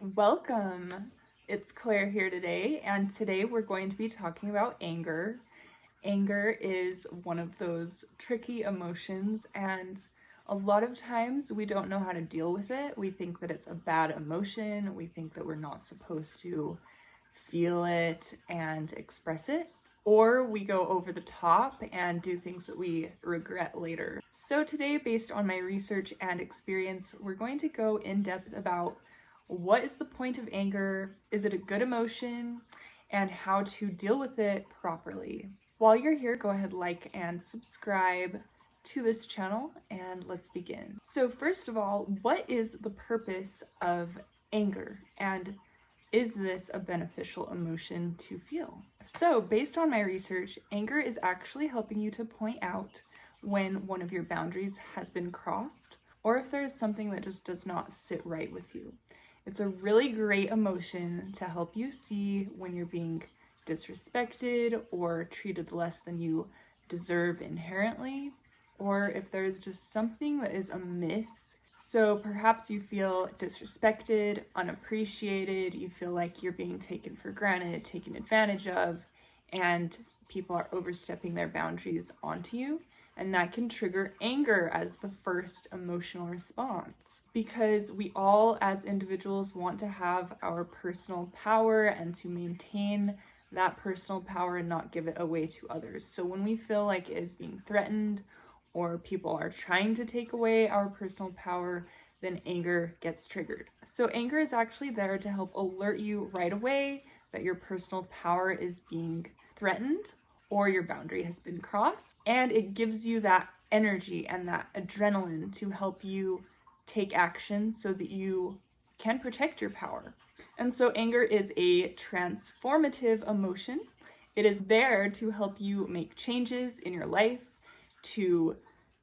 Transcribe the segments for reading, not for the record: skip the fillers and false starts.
Welcome. It's Claire here today, and today we're going to be talking about anger. Anger is one of those tricky emotions, and a lot of times we don't know how to deal with it. We think that it's a bad emotion. We think that we're not supposed to feel it and express it, or we go over the top and do things that we regret later. So today, based on my research and experience, we're going to go in depth about what is the point of anger, is it a good emotion, and how to deal with it properly. While you're here, go ahead, like and subscribe to this channel, and let's begin. So first of all, what is the purpose of anger, and is this a beneficial emotion to feel? So based on my research, anger is actually helping you to point out when one of your boundaries has been crossed, or if there is something that just does not sit right with you. It's a really great emotion to help you see when you're being disrespected or treated less than you deserve inherently, or if there's just something that is amiss. So perhaps you feel disrespected, unappreciated, you feel like you're being taken for granted, taken advantage of, and people are overstepping their boundaries onto you. And that can trigger anger as the first emotional response, because we all as individuals want to have our personal power and to maintain that personal power and not give it away to others. So when we feel like it is being threatened or people are trying to take away our personal power, then anger gets triggered. So anger is actually there to help alert you right away that your personal power is being threatened or your boundary has been crossed, and it gives you that energy and that adrenaline to help you take action so that you can protect your power. And so anger is a transformative emotion. It is there to help you make changes in your life, to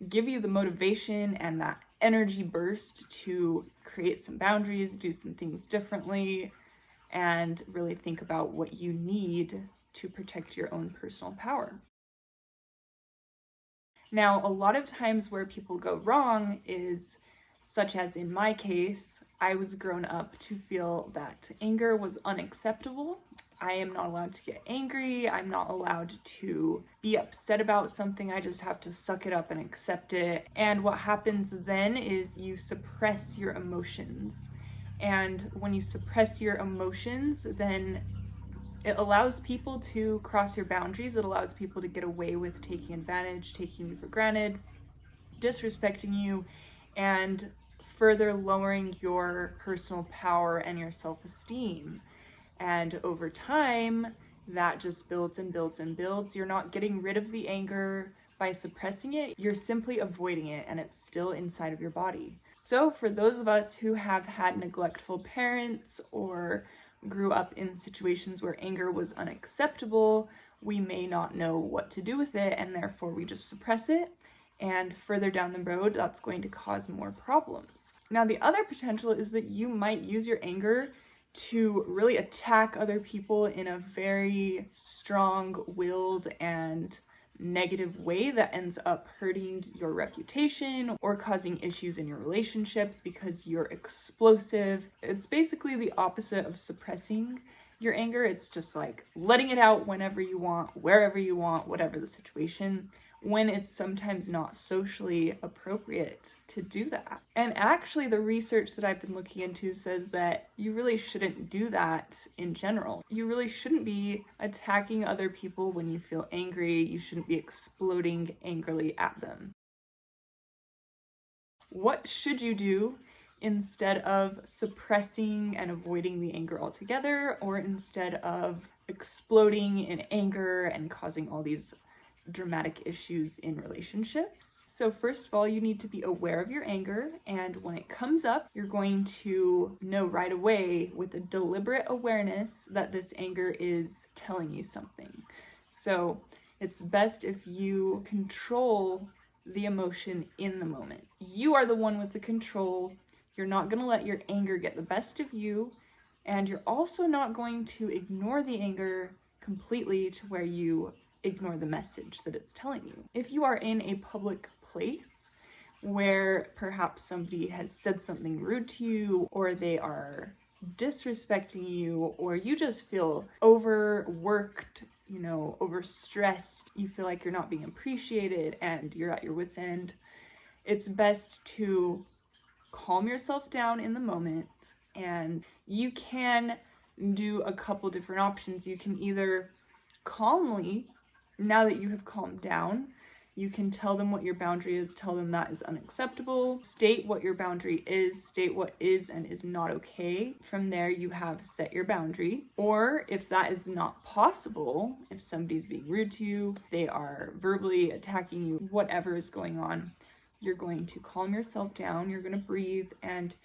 give you the motivation and that energy burst to create some boundaries, do some things differently, and really think about what you need to protect your own personal power. Now, a lot of times where people go wrong is, such as in my case, I was grown up to feel that anger was unacceptable. I am not allowed to get angry. I'm not allowed to be upset about something. I just have to suck it up and accept it. And what happens then is you suppress your emotions. And when you suppress your emotions, then it allows people to cross your boundaries. It allows people to get away with taking advantage, taking you for granted, disrespecting you, and further lowering your personal power and your self-esteem. And over time, that just builds and builds and builds. You're not getting rid of the anger by suppressing it. You're simply avoiding it, and it's still inside of your body. So for those of us who have had neglectful parents or grew up in situations where anger was unacceptable, we may not know what to do with it, and therefore we just suppress it. And further down the road, that's going to cause more problems. Now, the other potential is that you might use your anger to really attack other people in a very strong-willed and negative way that ends up hurting your reputation or causing issues in your relationships because you're explosive. It's basically the opposite of suppressing your anger. It's just like letting it out whenever you want, wherever you want, whatever the situation, when it's sometimes not socially appropriate to do that. And actually, the research that I've been looking into says that you really shouldn't do that in general. You really shouldn't be attacking other people when you feel angry. You shouldn't be exploding angrily at them. What should you do instead of suppressing and avoiding the anger altogether, or instead of exploding in anger and causing all these dramatic issues in relationships? So first of all, you need to be aware of your anger, and when it comes up, you're going to know right away with a deliberate awareness that this anger is telling you something. So it's best if you control the emotion in the moment. You are the one with the control. You're not going to let your anger get the best of you, and you're also not going to ignore the anger completely to where you ignore the message that it's telling you. If you are in a public place where perhaps somebody has said something rude to you, or they are disrespecting you, or you just feel overworked, overstressed, you feel like you're not being appreciated and you're at your wit's end, it's best to calm yourself down in the moment. And you can do a couple different options. You can either calmly, now that you have calmed down, you can tell them what your boundary is, tell them that is unacceptable, state what your boundary is, state what is and is not okay. From there, you have set your boundary. Or if that is not possible, if somebody's being rude to you, they are verbally attacking you, whatever is going on, you're going to calm yourself down, you're going to breathe, and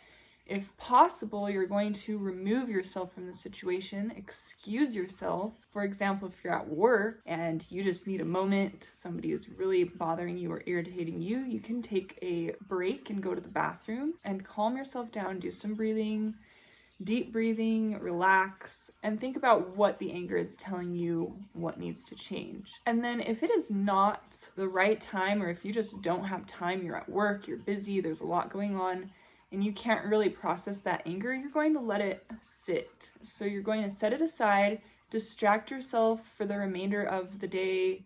if possible, you're going to remove yourself from the situation, excuse yourself. For example, if you're at work and you just need a moment, somebody is really bothering you or irritating you, you can take a break and go to the bathroom and calm yourself down, do some breathing, deep breathing, relax, and think about what the anger is telling you, what needs to change. And then if it is not the right time, or if you just don't have time, you're at work, you're busy, there's a lot going on, and you can't really process that anger, you're going to let it sit. So you're going to set it aside, distract yourself for the remainder of the day.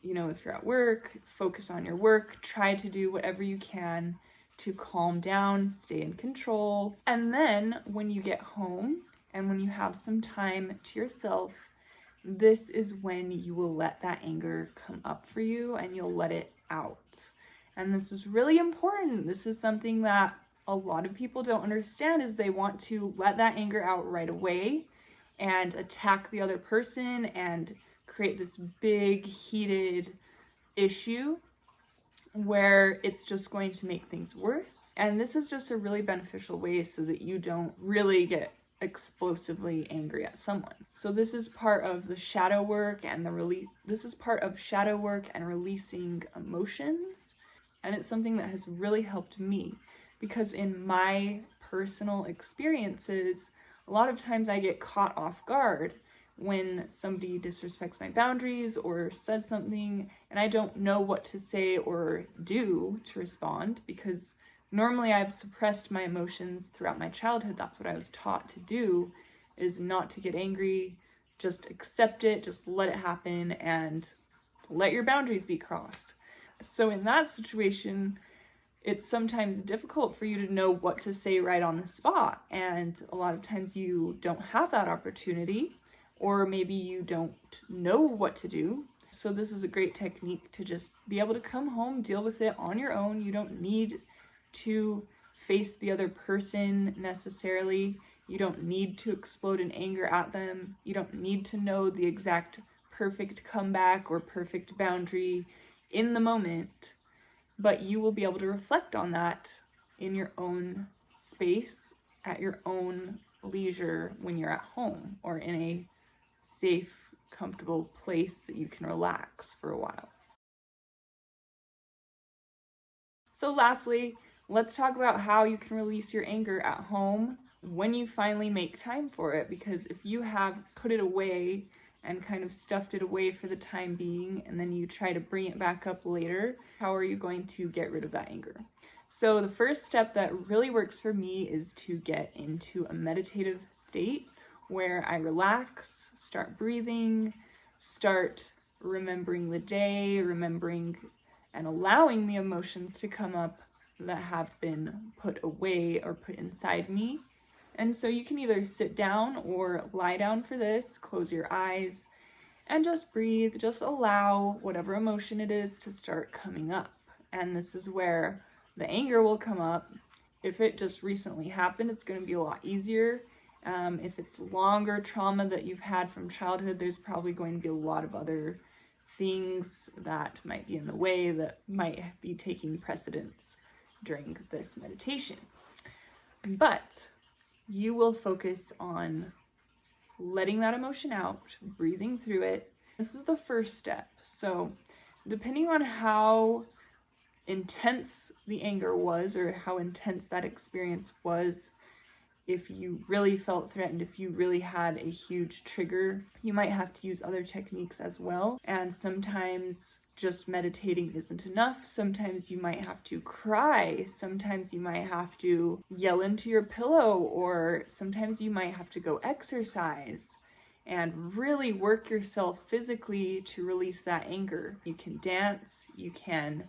If you're at work, focus on your work, try to do whatever you can to calm down, stay in control. And then when you get home and when you have some time to yourself, this is when you will let that anger come up for you and you'll let it out. And this is really important. This is something that a lot of people don't understand, is they want to let that anger out right away and attack the other person and create this big heated issue where it's just going to make things worse. And this is just a really beneficial way so that you don't really get explosively angry at someone. So this is part of the shadow work and releasing emotions. And it's something that has really helped me, because in my personal experiences, a lot of times I get caught off guard when somebody disrespects my boundaries or says something, and I don't know what to say or do to respond, because normally I've suppressed my emotions throughout my childhood. That's what I was taught to do, is not to get angry, just accept it, just let it happen, and let your boundaries be crossed. So in that situation, it's sometimes difficult for you to know what to say right on the spot. And a lot of times you don't have that opportunity, or maybe you don't know what to do. So this is a great technique to just be able to come home, deal with it on your own. You don't need to face the other person necessarily. You don't need to explode in anger at them. You don't need to know the exact perfect comeback or perfect boundary in the moment. But you will be able to reflect on that in your own space, at your own leisure, when you're at home or in a safe, comfortable place that you can relax for a while. So lastly, let's talk about how you can release your anger at home when you finally make time for it. Because if you have put it away and kind of stuffed it away for the time being, and then you try to bring it back up later, how are you going to get rid of that anger? So the first step that really works for me is to get into a meditative state where I relax, start breathing, start remembering the day, remembering and allowing the emotions to come up that have been put away or put inside me. And so you can either sit down or lie down for this, close your eyes, and just breathe. Just allow whatever emotion it is to start coming up. And this is where the anger will come up. If it just recently happened, it's going to be a lot easier. If it's longer trauma that you've had from childhood, there's probably going to be a lot of other things that might be in the way that might be taking precedence during this meditation. But you will focus on letting that emotion out, breathing through it. This is the first step. So depending on how intense the anger was or how intense that experience was, if you really felt threatened, if you really had a huge trigger, you might have to use other techniques as well. And sometimes just meditating isn't enough. Sometimes you might have to cry. Sometimes you might have to yell into your pillow, or sometimes you might have to go exercise and really work yourself physically to release that anger. You can dance, you can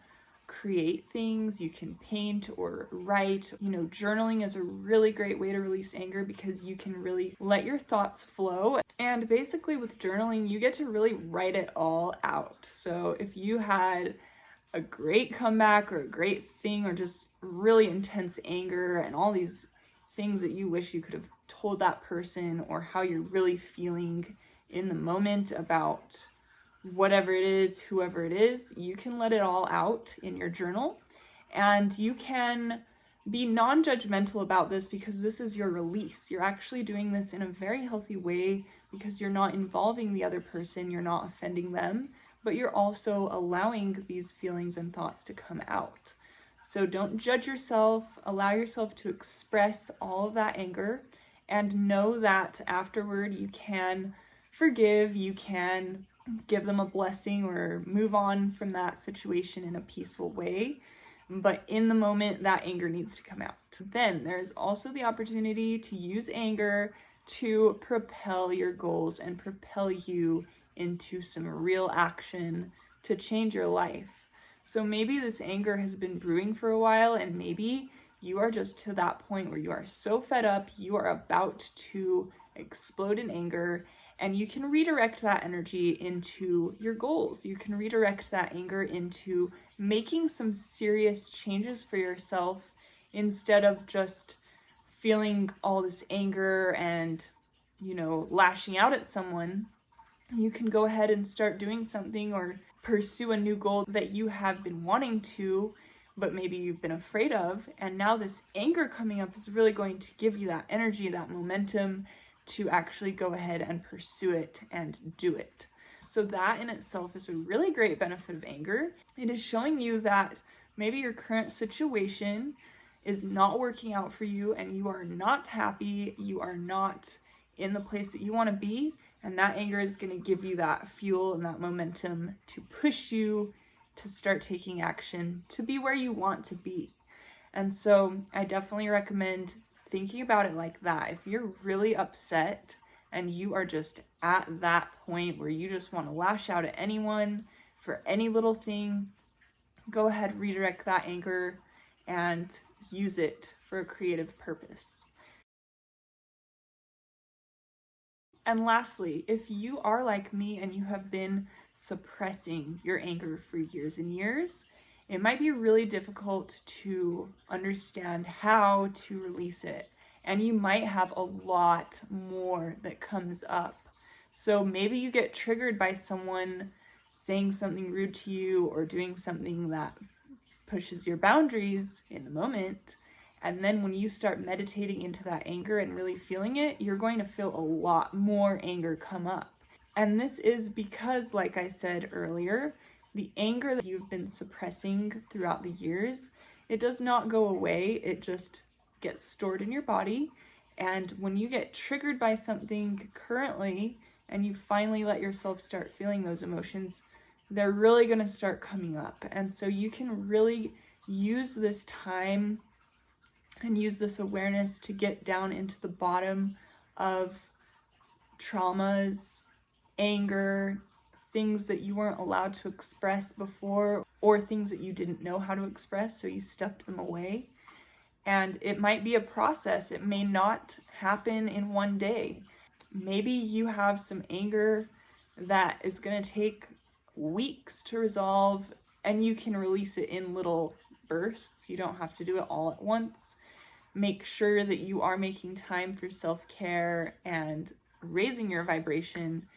create things, you can paint or write. Journaling is a really great way to release anger because you can really let your thoughts flow. And basically with journaling, you get to really write it all out. So if you had a great comeback or a great thing or just really intense anger and all these things that you wish you could have told that person, or how you're really feeling in the moment about whatever it is, whoever it is, you can let it all out in your journal. And you can be non-judgmental about this because this is your release. You're actually doing this in a very healthy way because you're not involving the other person, you're not offending them, but you're also allowing these feelings and thoughts to come out. So don't judge yourself, allow yourself to express all of that anger, and know that afterward you can forgive, you can give them a blessing or move on from that situation in a peaceful way. But in the moment, that anger needs to come out. Then there's also the opportunity to use anger to propel your goals and propel you into some real action to change your life. So maybe this anger has been brewing for a while, and maybe you are just to that point where you are so fed up, you are about to explode in anger, and you can redirect that energy into your goals. You can redirect that anger into making some serious changes for yourself instead of just feeling all this anger and, lashing out at someone. You can go ahead and start doing something or pursue a new goal that you have been wanting to, but maybe you've been afraid of. And now this anger coming up is really going to give you that energy, that momentum to actually go ahead and pursue it and do it. So that in itself is a really great benefit of anger. It is showing you that maybe your current situation is not working out for you and you are not happy, you are not in the place that you want to be, and that anger is going to give you that fuel and that momentum to push you to start taking action to be where you want to be. And so I definitely recommend thinking about it like that. If you're really upset and you are just at that point where you just want to lash out at anyone for any little thing, go ahead, redirect that anger and use it for a creative purpose. And lastly, if you are like me and you have been suppressing your anger for years and years, it might be really difficult to understand how to release it. And you might have a lot more that comes up. So maybe you get triggered by someone saying something rude to you or doing something that pushes your boundaries in the moment. And then when you start meditating into that anger and really feeling it, you're going to feel a lot more anger come up. And this is because, like I said earlier, the anger that you've been suppressing throughout the years, it does not go away. It just gets stored in your body. And when you get triggered by something currently and you finally let yourself start feeling those emotions, they're really going to start coming up. And so you can really use this time and use this awareness to get down into the bottom of traumas, anger, things that you weren't allowed to express before, or things that you didn't know how to express, so you stuffed them away. And it might be a process. It may not happen in one day. Maybe you have some anger that is going to take weeks to resolve, and you can release it in little bursts. You don't have to do it all at once. Make sure that you are making time for self-care and raising your vibration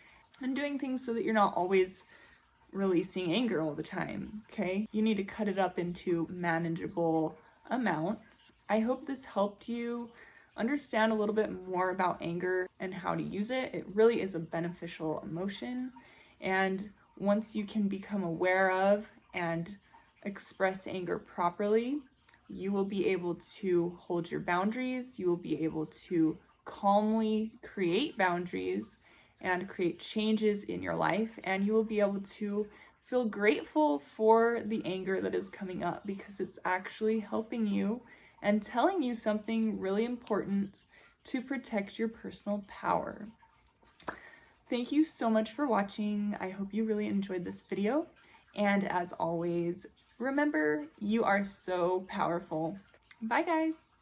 and doing things so that you're not always releasing anger all the time, okay? You need to cut it up into manageable amounts. I hope this helped you understand a little bit more about anger and how to use it. It really is a beneficial emotion. And once you can become aware of and express anger properly, you will be able to hold your boundaries. You will be able to calmly create boundaries and create changes in your life. And you will be able to feel grateful for the anger that is coming up because it's actually helping you and telling you something really important to protect your personal power. Thank you so much for watching. I hope you really enjoyed this video. And as always, remember, you are so powerful. Bye, guys.